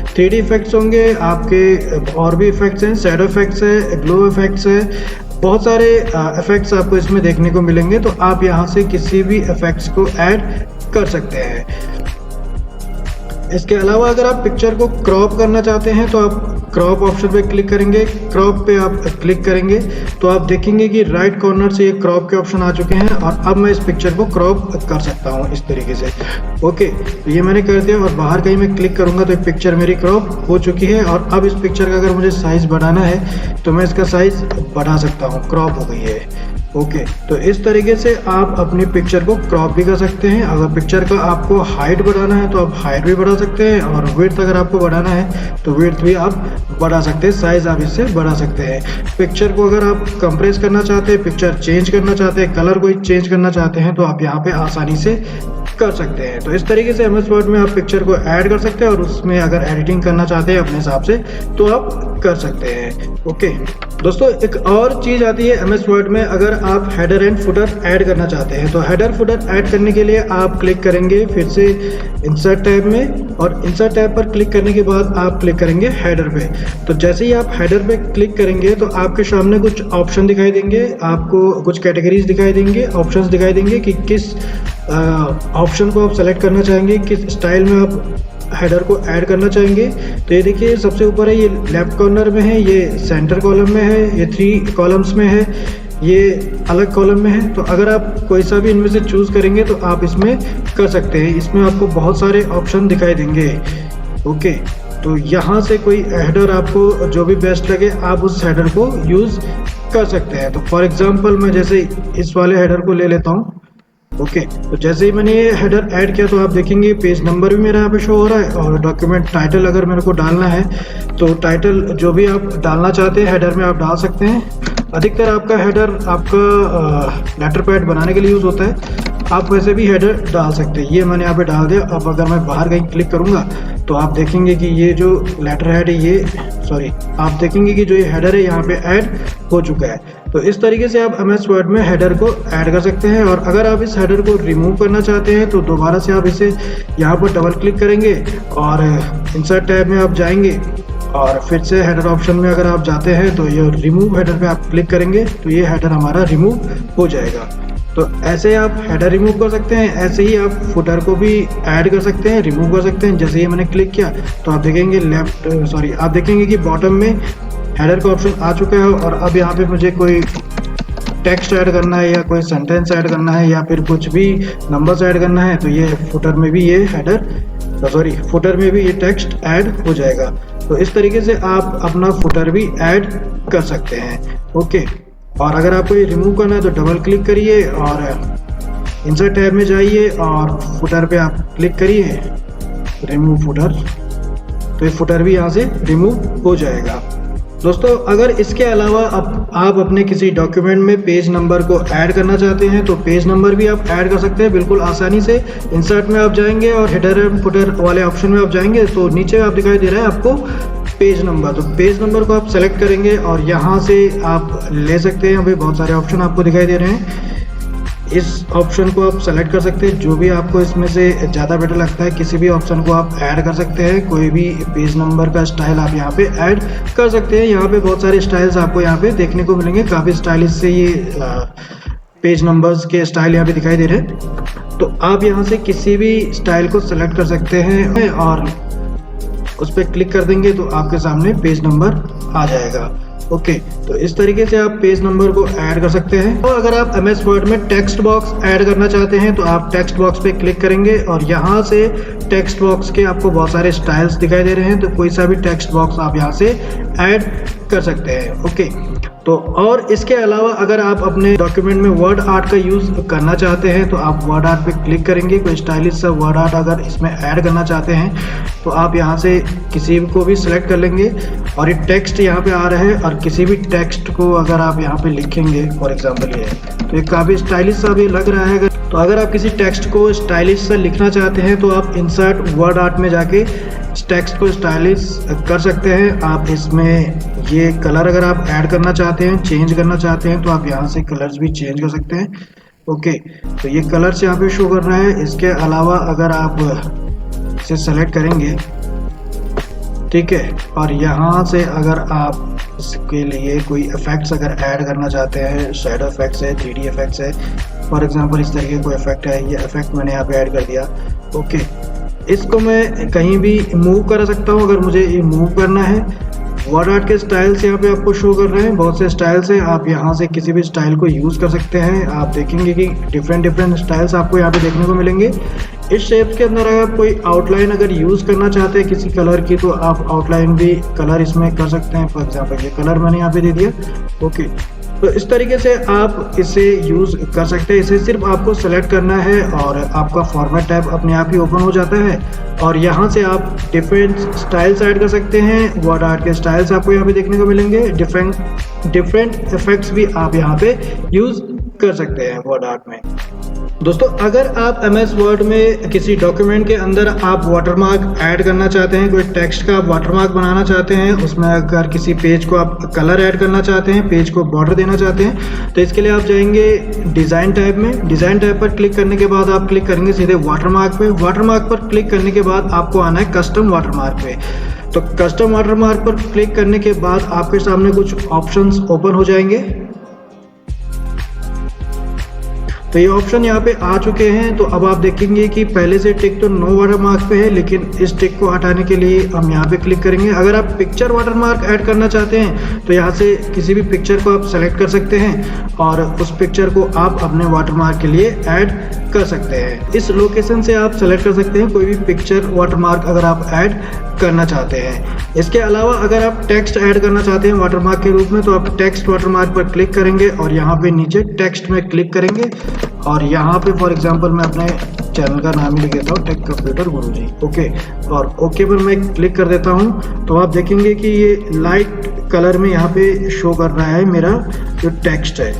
3D इफेक्ट्स होंगे आपके, और भी इफेक्ट्स हैं, शैडो इफेक्ट्स है, ग्लो इफेक्ट्स है, बहुत सारे इफेक्ट्स आपको इसमें देखने को मिलेंगे। तो आप यहाँ से किसी भी इफेक्ट्स को ऐड कर सकते हैं। इसके अलावा अगर आप पिक्चर को क्रॉप करना चाहते हैं तो आप क्रॉप ऑप्शन पे क्लिक करेंगे। क्रॉप पे आप क्लिक करेंगे तो आप देखेंगे कि राइट कॉर्नर से ये क्रॉप के ऑप्शन आ चुके हैं और अब मैं इस पिक्चर को क्रॉप कर सकता हूँ इस तरीके से। ओके, तो ये मैंने कर दिया और बाहर कहीं मैं क्लिक करूँगा तो ये पिक्चर मेरी क्रॉप हो चुकी है। और अब इस पिक्चर का अगर मुझे साइज़ बढ़ाना है तो मैं इसका साइज़ बढ़ा सकता हूँ, क्रॉप हो गई है। ओके, तो इस तरीके से आप अपनी पिक्चर को क्रॉप भी कर सकते हैं। अगर पिक्चर का आपको हाइट बढ़ाना है तो आप हाइट भी बढ़ा सकते हैं और विड्थ अगर आपको बढ़ाना है तो विड्थ भी आप बढ़ा सकते हैं, साइज़ आप इससे बढ़ा सकते हैं। पिक्चर को अगर आप कंप्रेस करना चाहते हैं, पिक्चर चेंज करना चाहते हैं, कलर को चेंज करना चाहते हैं तो आप यहाँ पे आसानी से कर सकते हैं। तो इस तरीके से MS वर्ड में आप पिक्चर को ऐड कर सकते हैं और उसमें अगर एडिटिंग करना चाहते हैं अपने हिसाब से तो आप कर सकते हैं। ओके दोस्तों, एक और चीज़ आती है MS वर्ड में, अगर आप हेडर एंड फुटर ऐड करना चाहते हैं तो हेडर फुटर ऐड करने के लिए आप क्लिक करेंगे फिर से इंसर्ट टैब में, और इंसर्ट टैब पर क्लिक करने के बाद आप क्लिक करेंगे हेडर पे। तो जैसे ही आप हेडर पे क्लिक करेंगे तो आपके सामने कुछ ऑप्शन दिखाई देंगे, आपको कुछ कैटेगरीज दिखाई देंगे, ऑप्शंस दिखाई देंगे कि किस ऑप्शन को आप सेलेक्ट करना चाहेंगे, किस स्टाइल में आप हेडर को ऐड करना चाहेंगे। तो ये देखिए सबसे ऊपर है, ये लेफ्ट कॉर्नर में है, ये सेंटर कॉलम में है, ये 3 कॉलम्स में है, ये अलग कॉलम में है। तो अगर आप कोई सा भी इनमें से चूज़ करेंगे तो आप इसमें कर सकते हैं। इसमें आपको बहुत सारे ऑप्शन दिखाई देंगे। ओके, तो यहाँ से कोई हेडर आपको जो भी बेस्ट लगे आप उस हेडर को यूज़ कर सकते हैं। तो फॉर एग्जांपल मैं जैसे इस वाले हेडर को ले लेता हूँ। ओके, तो जैसे ही मैंने ये हेडर ऐड किया तो आप देखेंगे पेज नंबर भी मेरा यहाँ पे शो हो रहा है, और डॉक्यूमेंट टाइटल अगर मेरे को डालना है तो टाइटल जो भी आप डालना चाहते हैं हेडर में आप डाल सकते हैं। अधिकतर आपका हेडर आपका लेटर पैड बनाने के लिए यूज़ होता है, आप वैसे भी हेडर डाल सकते हैं। ये मैंने यहाँ पे डाल दिया। अब अगर मैं बाहर कहीं क्लिक करूँगा तो आप देखेंगे कि ये जो लेटर हेड है आप देखेंगे कि जो ये हेडर है यहाँ पे ऐड हो चुका है। तो इस तरीके से आप MS वर्ड में हेडर को ऐड कर सकते हैं। और अगर आप इस हेडर को रिमूव करना चाहते हैं तो दोबारा से आप इसे यहाँ पर डबल क्लिक करेंगे और इंसर्ट टैब में आप जाएंगे और फिर से हेडर ऑप्शन में अगर आप जाते हैं तो ये रिमूव हेडर पे आप क्लिक करेंगे तो ये हेडर हमारा रिमूव हो जाएगा। तो ऐसे आप हेडर रिमूव कर सकते हैं, ऐसे ही आप फुटर को भी ऐड कर सकते हैं, रिमूव कर सकते हैं। जैसे ही मैंने क्लिक किया तो आप देखेंगे आप देखेंगे कि बॉटम में हेडर का ऑप्शन आ चुका है। और अब यहाँ पे मुझे कोई टेक्स्ट ऐड करना है या कोई सेंटेंस ऐड करना है या फिर कुछ भी नंबर्स ऐड करना है तो ये फुटर में भी ये फुटर में भी ये टेक्स्ट ऐड हो जाएगा। तो इस तरीके से आप अपना फुटर भी ऐड कर सकते हैं। ओके, और अगर आपको ये रिमूव करना है तो डबल क्लिक करिए और इंसर्ट टैब में जाइए और फुटर पे आप क्लिक करिए, रिमूव फुटर। तो ये फुटर भी यहाँ से रिमूव हो जाएगा। दोस्तों अगर इसके अलावा आप अपने किसी डॉक्यूमेंट में पेज नंबर को ऐड करना चाहते हैं तो पेज नंबर भी आप ऐड कर सकते हैं बिल्कुल आसानी से। इंसर्ट में आप जाएंगे और हेडर एंड फुटर वाले ऑप्शन में आप जाएंगे तो नीचे आप दिखाई दे रहा है आपको पेज नंबर, तो पेज नंबर को आप सेलेक्ट करेंगे और यहाँ से आप ले सकते हैं। यहाँ पे बहुत सारे ऑप्शन आपको दिखाई दे रहे हैं, इस ऑप्शन को आप सेलेक्ट कर सकते हैं, जो भी आपको इसमें से ज़्यादा बेटर लगता है किसी भी ऑप्शन को आप ऐड कर सकते हैं। कोई भी पेज नंबर का स्टाइल आप यहाँ पे ऐड कर सकते हैं। यहाँ पे बहुत सारे स्टाइल्स आपको यहाँ पे देखने को मिलेंगे, काफ़ी स्टाइलिश से ये पेज नंबर्स के स्टाइल यहाँ पे दिखाई दे रहे हैं। तो आप यहाँ से किसी भी स्टाइल को सेलेक्ट कर सकते हैं और उस पर क्लिक कर देंगे तो आपके सामने पेज नंबर आ जाएगा। ओके, तो इस तरीके से आप पेज नंबर को ऐड कर सकते हैं। और अगर आप MS वर्ड में टेक्स्ट बॉक्स ऐड करना चाहते हैं तो आप टेक्स्ट बॉक्स पे क्लिक करेंगे और यहाँ से टेक्स्ट बॉक्स के आपको बहुत सारे स्टाइल्स दिखाई दे रहे हैं, तो कोई सा भी टेक्स्ट बॉक्स आप यहाँ से ऐड कर सकते हैं। ओके, तो और इसके अलावा अगर आप अपने डॉक्यूमेंट में वर्ड आर्ट का यूज़ करना चाहते हैं तो आप वर्ड आर्ट पे क्लिक करेंगे। कोई स्टाइलिश सा वर्ड आर्ट अगर इसमें ऐड करना चाहते हैं तो आप यहाँ से किसी को भी सिलेक्ट कर लेंगे और ये टेक्स्ट यहाँ पे आ रहा है और किसी भी टेक्स्ट को अगर आप यहाँ पे लिखेंगे, फॉर एग्जांपल ये तो ये काफ़ी स्टाइलिश सा भी लग रहा है। तो अगर आप किसी टेक्स्ट को स्टाइलिश सा लिखना चाहते हैं तो आप इंसर्ट वर्ड आर्ट में जाके इस टेक्स्ट को स्टाइलिश कर सकते हैं। आप इसमें ये कलर अगर आप ऐड करना चाहते हैं, चेंज करना चाहते हैं तो आप यहाँ से कलर्स भी चेंज कर सकते हैं। ओके, तो ये कलर्स यहाँ पे शो कर रहा है। इसके अलावा अगर आप इसे सेलेक्ट करेंगे, ठीक है, और यहाँ से अगर आप इसके लिए कोई इफेक्ट्स अगर ऐड करना चाहते हैं, शैडो इफेक्ट्स है, 3D इफेक्ट्स है, फॉर एग्जांपल इस तरीके कोई इफेक्ट है, ये इफेक्ट मैंने यहाँ पे ऐड कर दिया। ओके, इसको मैं कहीं भी मूव कर सकता हूँ अगर मुझे ये मूव करना है। वर्ड आर्ट के स्टाइल्स यहाँ पे आपको शो कर रहे हैं, बहुत से स्टाइल्स हैं, आप यहाँ से किसी भी स्टाइल को यूज़ कर सकते हैं। आप देखेंगे कि डिफरेंट स्टाइल्स आपको यहाँ पे देखने को मिलेंगे। इस शेप के अंदर अगर कोई आउटलाइन अगर यूज़ करना चाहते हैं किसी कलर की तो आप आउटलाइन भी कलर इसमें कर सकते हैं। फॉर एग्जांपल ये कलर मैंने यहाँ पे दे दिया। ओके, तो इस तरीके से आप इसे यूज़ कर सकते हैं। इसे सिर्फ आपको सेलेक्ट करना है और आपका फॉर्मेट टैब अपने आप ही ओपन हो जाता है और यहाँ से आप डिफरेंट स्टाइल्स ऐड कर सकते हैं। वर्ड आर्ट के स्टाइल्स आपको यहाँ पे देखने को मिलेंगे, डिफरेंट इफेक्ट्स भी आप यहाँ पे यूज़ कर सकते हैं वर्ड आर्ट में। दोस्तों अगर आप MS वर्ड में किसी डॉक्यूमेंट के अंदर आप वाटरमार्क ऐड करना चाहते हैं, कोई टेक्स्ट का आप वाटरमार्क बनाना चाहते हैं, उसमें अगर किसी पेज को आप कलर ऐड करना चाहते हैं, पेज को बॉर्डर देना चाहते हैं, तो इसके लिए आप जाएंगे डिज़ाइन टैब में। डिज़ाइन टैब पर क्लिक करने के बाद आप क्लिक करेंगे सीधे वाटरमार्क पे। वाटरमार्क पर क्लिक करने के बाद आपको आना है कस्टम वाटरमार्क पे। तो कस्टम वाटरमार्क पर क्लिक करने के बाद आपके सामने कुछ ऑप्शंस ओपन हो जाएंगे। तो ये ऑप्शन यहाँ पे आ चुके हैं। तो अब आप देखेंगे कि पहले से टिक तो नो वाटरमार्क पे है, लेकिन इस टिक को हटाने के लिए हम यहाँ पे क्लिक करेंगे। अगर आप पिक्चर वाटरमार्क ऐड करना चाहते हैं तो यहाँ से किसी भी पिक्चर को आप सेलेक्ट कर सकते हैं और उस पिक्चर को आप अपने वाटरमार्क के लिए ऐड कर सकते हैं। इस लोकेशन से आप सेलेक्ट कर सकते हैं कोई भी पिक्चर वाटरमार्क अगर आप ऐड करना चाहते हैं। इसके अलावा अगर आप टेक्स्ट ऐड करना चाहते हैं वाटरमार्क के रूप में तो आप टेक्स्ट वाटरमार्क पर क्लिक करेंगे और यहाँ पे नीचे टेक्स्ट में क्लिक करेंगे और यहाँ पे फॉर एग्जांपल मैं अपने चैनल का नाम ही लिख देता हूँ, टेक कंप्यूटर गुरुजी। ओके, और ओके पर मैं क्लिक कर देता हूँ तो आप देखेंगे कि ये लाइट कलर में यहाँ पे शो कर रहा है मेरा जो टेक्स्ट है,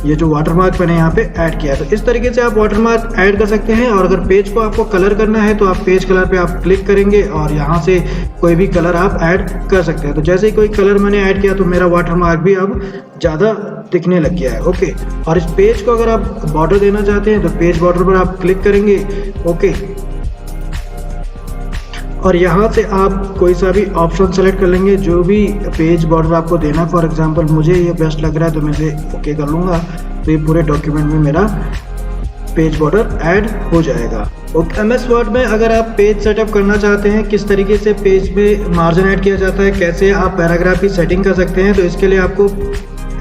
ये जो वाटरमार्क मैंने यहाँ पे ऐड किया। तो इस तरीके से आप वाटरमार्क ऐड कर सकते हैं। और अगर पेज को आपको कलर करना है तो आप पेज कलर पे आप क्लिक करेंगे और यहाँ से कोई भी कलर आप ऐड कर सकते हैं। तो जैसे ही कोई कलर मैंने ऐड किया तो मेरा वाटरमार्क भी अब ज़्यादा दिखने लग गया है। ओके, और इस पेज को अगर आप बॉर्डर देना चाहते हैं तो पेज बॉर्डर पर आप क्लिक करेंगे। ओके, और यहाँ से आप कोई सा भी ऑप्शन सेलेक्ट कर लेंगे जो भी पेज बॉर्डर आपको देना। फॉर एग्जांपल मुझे ये बेस्ट लग रहा है तो मैं इसे ओके कर लूँगा, तो ये पूरे डॉक्यूमेंट में मेरा पेज बॉर्डर ऐड हो जाएगा। ओके, MS वर्ड में अगर आप पेज सेटअप करना चाहते हैं, किस तरीके से पेज में मार्जिन ऐड किया जाता है, कैसे आप पैराग्राफ की सेटिंग कर सकते हैं, तो इसके लिए आपको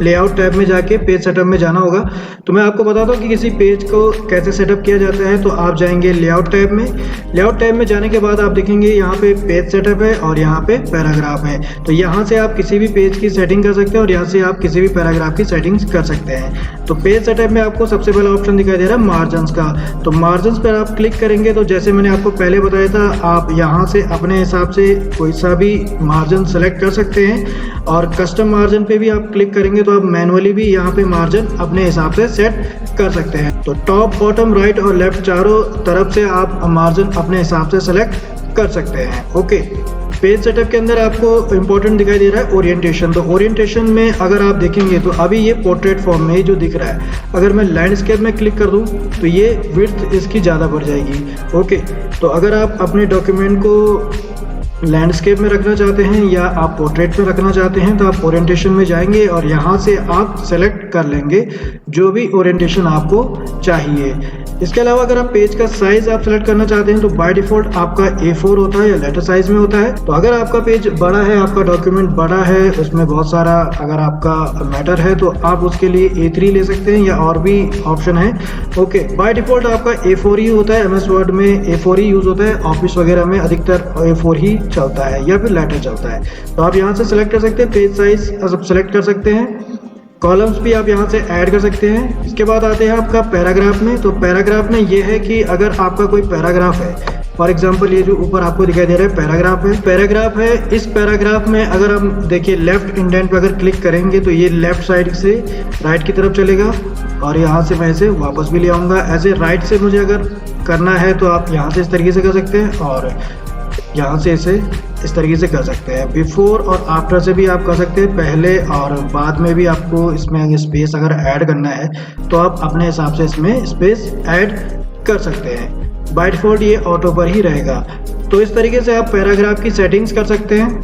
लेआउट टैब में जाके पेज सेटअप में जाना होगा। तो मैं आपको बताता हूँ कि किसी पेज को कैसे सेटअप किया जाता है। तो आप जाएंगे लेआउट टैब में। लेआउट टैब में जाने के बाद आप देखेंगे यहाँ पे पेज सेटअप है और यहाँ पे पैराग्राफ है। तो यहाँ से आप किसी भी पेज की सेटिंग कर सकते हैं और यहाँ से आप किसी भी पैराग्राफ की सेटिंग्स कर सकते हैं। तो पेज सेटअप में आपको सबसे पहला ऑप्शन दिखाई दे रहा है मार्जिन्स का। तो मार्जिन्स पर आप क्लिक करेंगे तो जैसे मैंने आपको पहले बताया था, आप यहाँ से अपने हिसाब से कोई सा भी मार्जिन सेलेक्ट कर सकते हैं और कस्टम मार्जिन पे भी आप क्लिक करेंगे तो आप मैनुअली भी यहाँ पे मार्जिन अपने हिसाब से सेट कर सकते हैं। तो टॉप, बॉटम, राइट और लेफ्ट चारों तरफ से आप मार्जिन अपने हिसाब से सेलेक्ट कर सकते हैं। ओके, पेज सेटअप के अंदर आपको इंपॉर्टेंट दिखाई दे रहा है ओरिएंटेशन। तो ओरिएंटेशन में अगर आप देखेंगे तो अभी ये पोर्ट्रेट फॉर्म में जो दिख रहा है, अगर मैं लैंडस्केप में क्लिक कर दूं तो ये विड्थ इसकी ज़्यादा बढ़ जाएगी। ओके, तो अगर आप अपने डॉक्यूमेंट को लैंडस्केप में रखना चाहते हैं या आप पोर्ट्रेट में रखना चाहते हैं तो आप ओरिएंटेशन में जाएंगे और यहाँ से आप सेलेक्ट कर लेंगे जो भी ओरिएंटेशन आपको चाहिए। इसके अलावा अगर आप पेज का साइज आप सेलेक्ट करना चाहते हैं तो बाय डिफॉल्ट आपका A4 होता है या लेटर साइज में होता है। तो अगर आपका पेज बड़ा है, आपका डॉक्यूमेंट बड़ा है, उसमें बहुत सारा अगर आपका मैटर है तो आप उसके लिए A3 ले सकते हैं या और भी ऑप्शन है। ओके, बाय डिफॉल्ट आपका A4 ही होता है। MS वर्ड में A4 ही यूज होता है। ऑफिस वगैरह में अधिकतर A4 ही चलता है या फिर लेटर चलता है। तो आप यहाँ से सेलेक्ट कर सकते हैं, पेज साइज सब सेलेक्ट कर सकते हैं। कॉलम्स भी आप यहाँ से ऐड कर सकते हैं। इसके बाद आते हैं आपका पैराग्राफ में। तो पैराग्राफ में ये है कि अगर आपका कोई पैराग्राफ है, फॉर एग्जांपल ये जो ऊपर आपको दिखाई दे रहा है पैराग्राफ है। इस पैराग्राफ में अगर हम देखिए लेफ्ट इंडेंट पर अगर क्लिक करेंगे तो ये लेफ्ट साइड से राइट की तरफ चलेगा और यहाँ से मैं इसे वापस भी ले आऊँगा। ऐसे राइट से मुझे अगर करना है तो आप यहाँ से इस तरीके से कर सकते हैं और यहाँ से इसे इस तरीके से कर सकते हैं। बिफोर और आफ्टर से भी आप कर सकते हैं, पहले और बाद में भी आपको इसमें स्पेस अगर ऐड करना है तो आप अपने हिसाब से इसमें स्पेस ऐड कर सकते हैं। बाय डिफॉल्ट ये ऑटो पर ही रहेगा। तो इस तरीके से आप पैराग्राफ की सेटिंग्स कर सकते हैं।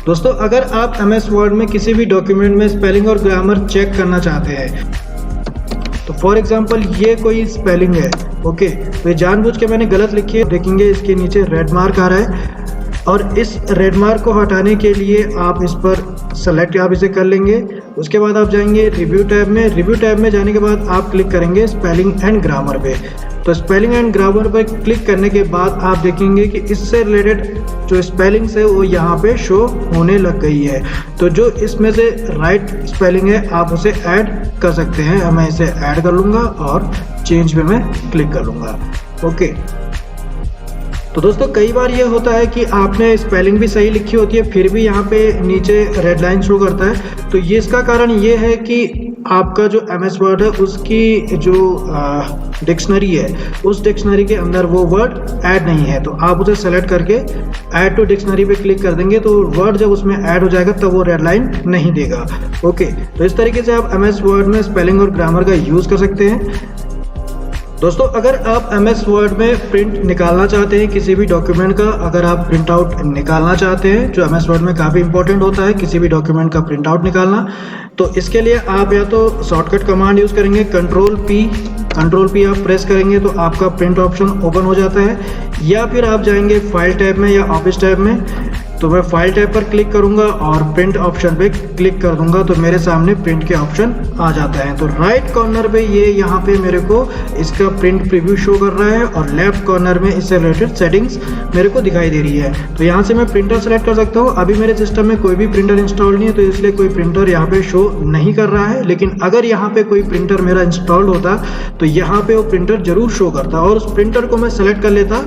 दोस्तों, अगर आप MS वर्ड में किसी भी डॉक्यूमेंट में स्पेलिंग और ग्रामर चेक करना चाहते हैं, तो फॉर एग्जांपल ये कोई स्पेलिंग है, ओके, तो ये जानबूझ के मैंने गलत लिखी है। देखेंगे इसके नीचे रेड मार्क आ रहा है और इस रेड मार्क को हटाने के लिए आप इस पर सेलेक्ट आप इसे कर लेंगे। उसके बाद आप जाएंगे रिव्यू टैब में। रिव्यू टैब में जाने के बाद आप क्लिक करेंगे स्पेलिंग एंड ग्रामर पे। तो स्पेलिंग एंड ग्रामर पर क्लिक करने के बाद आप देखेंगे कि इससे रिलेटेड जो स्पेलिंग्स है वो यहाँ पे शो होने लग गई है। तो जो इसमें से राइट स्पेलिंग है आप उसे ऐड कर सकते हैं। मैं इसे ऐड कर लूँगा और चेंज पे मैं क्लिक कर लूँगा। ओके, तो दोस्तों कई बार ये होता है कि आपने स्पेलिंग भी सही लिखी होती है फिर भी यहाँ पे नीचे रेड लाइन शो करता है। तो ये इसका कारण ये है कि आपका जो MS वर्ड है उसकी जो डिक्शनरी है उस डिक्शनरी के अंदर वो वर्ड ऐड नहीं है। तो आप उसे सेलेक्ट करके ऐड टू डिक्शनरी पे क्लिक कर देंगे तो वर्ड जब उसमें ऐड हो जाएगा तब वो रेड लाइन नहीं देगा। ओके, तो इस तरीके से आप MS वर्ड में स्पेलिंग और ग्रामर का यूज़ कर सकते हैं। दोस्तों, अगर आप MS वर्ड में प्रिंट निकालना चाहते हैं किसी भी डॉक्यूमेंट का, अगर आप प्रिंट आउट निकालना चाहते हैं जो MS वर्ड में काफ़ी इंपॉर्टेंट होता है किसी भी डॉक्यूमेंट का प्रिंट आउट निकालना, तो इसके लिए आप या तो शॉर्टकट कमांड यूज़ करेंगे कंट्रोल P आप प्रेस करेंगे तो आपका प्रिंट ऑप्शन ओपन हो जाता है। या फिर आप जाएंगे फाइल टैब में या ऑफिस टैब में। तो मैं फाइल टैब पर क्लिक करूंगा और प्रिंट ऑप्शन पे क्लिक कर दूंगा तो मेरे सामने प्रिंट के ऑप्शन आ जाता है। तो राइट कॉर्नर पे ये यहाँ पे मेरे को इसका प्रिंट प्रीव्यू शो कर रहा है और लेफ्ट कॉर्नर में इससे रिलेटेड सेटिंग्स मेरे को दिखाई दे रही है। तो यहाँ से मैं प्रिंटर सेलेक्ट कर सकता हूँ। अभी मेरे सिस्टम में कोई भी प्रिंटर इंस्टॉल नहीं है तो इसलिए कोई प्रिंटर यहाँ पे शो नहीं कर रहा है, लेकिन अगर यहाँ पे कोई प्रिंटर मेरा इंस्टॉल्ड होता तो यहाँ पे वो प्रिंटर जरूर शो करता और उस प्रिंटर को मैं सेलेक्ट कर लेता।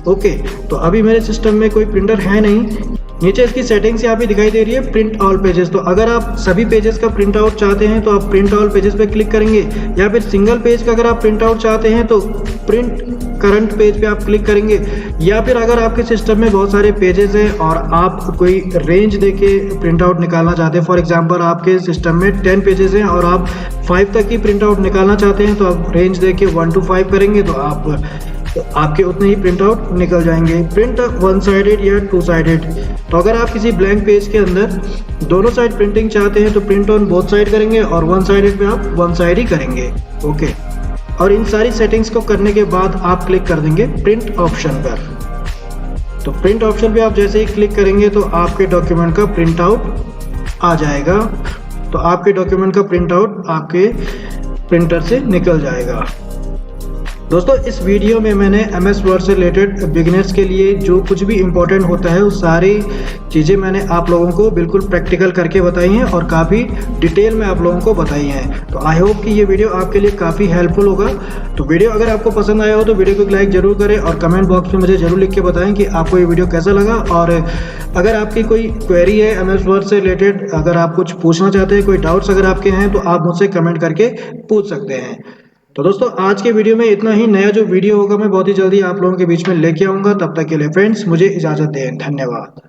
ओके, तो अभी मेरे सिस्टम में कोई प्रिंटर है नहीं। नीचे इसकी सेटिंग्स यहाँ पे दिखाई दे रही है प्रिंट ऑल पेजेस। तो अगर आप सभी पेजेस का प्रिंट आउट चाहते हैं तो आप प्रिंट ऑल पेजेस पे क्लिक करेंगे, या फिर सिंगल पेज का अगर आप प्रिंट आउट चाहते हैं तो प्रिंट करंट पेज पे आप क्लिक करेंगे। या फिर अगर आपके सिस्टम में बहुत सारे पेजेस हैं और आप कोई रेंज देके प्रिंट आउट निकालना चाहते हैं, फॉर एग्जांपल आपके सिस्टम में 10 पेजेस हैं और आप 5 तक की प्रिंट आउट निकालना चाहते हैं तो आप रेंज देके 1 to 5 करेंगे तो आपके उतने ही प्रिंट आउट निकल जाएंगे। प्रिंट वन साइडेड या टू साइडेड, तो अगर आप किसी ब्लैंक पेज के अंदर दोनों साइड प्रिंटिंग चाहते हैं तो प्रिंट ऑन बोथ साइड करेंगे और वन साइडेड पे आप वन साइड ही करेंगे। ओके, और इन सारी सेटिंग्स को करने के बाद आप क्लिक कर देंगे प्रिंट ऑप्शन पर। तो प्रिंट ऑप्शन पे आप जैसे ही क्लिक करेंगे तो आपके डॉक्यूमेंट का प्रिंट आउट आ जाएगा। तो आपके डॉक्यूमेंट का प्रिंट आउट आपके प्रिंटर से निकल जाएगा। दोस्तों इस वीडियो में मैंने एमएस वर्ड से रिलेटेड बिगिनर्स के लिए जो कुछ भी इम्पोर्टेंट होता है वो सारी चीज़ें मैंने आप लोगों को बिल्कुल प्रैक्टिकल करके बताई हैं और काफ़ी डिटेल में आप लोगों को बताई हैं। तो आई होप कि ये वीडियो आपके लिए काफ़ी हेल्पफुल होगा। तो वीडियो अगर आपको पसंद आया हो तो वीडियो को एक लाइक जरूर करें और कमेंट बॉक्स में मुझे जरूर लिख के बताएं कि आपको ये वीडियो कैसा लगा। और अगर आपकी कोई क्वेरी है एमएस वर्ड से रिलेटेड, अगर आप कुछ पूछना चाहते हैं, कोई डाउट्स अगर आपके हैं, तो आप मुझसे कमेंट करके पूछ सकते हैं। तो दोस्तों आज के वीडियो में इतना ही। नया जो वीडियो होगा मैं बहुत ही जल्दी आप लोगों के बीच में लेके आऊंगा। तब तक के लिए फ्रेंड्स मुझे इजाजत दें। धन्यवाद।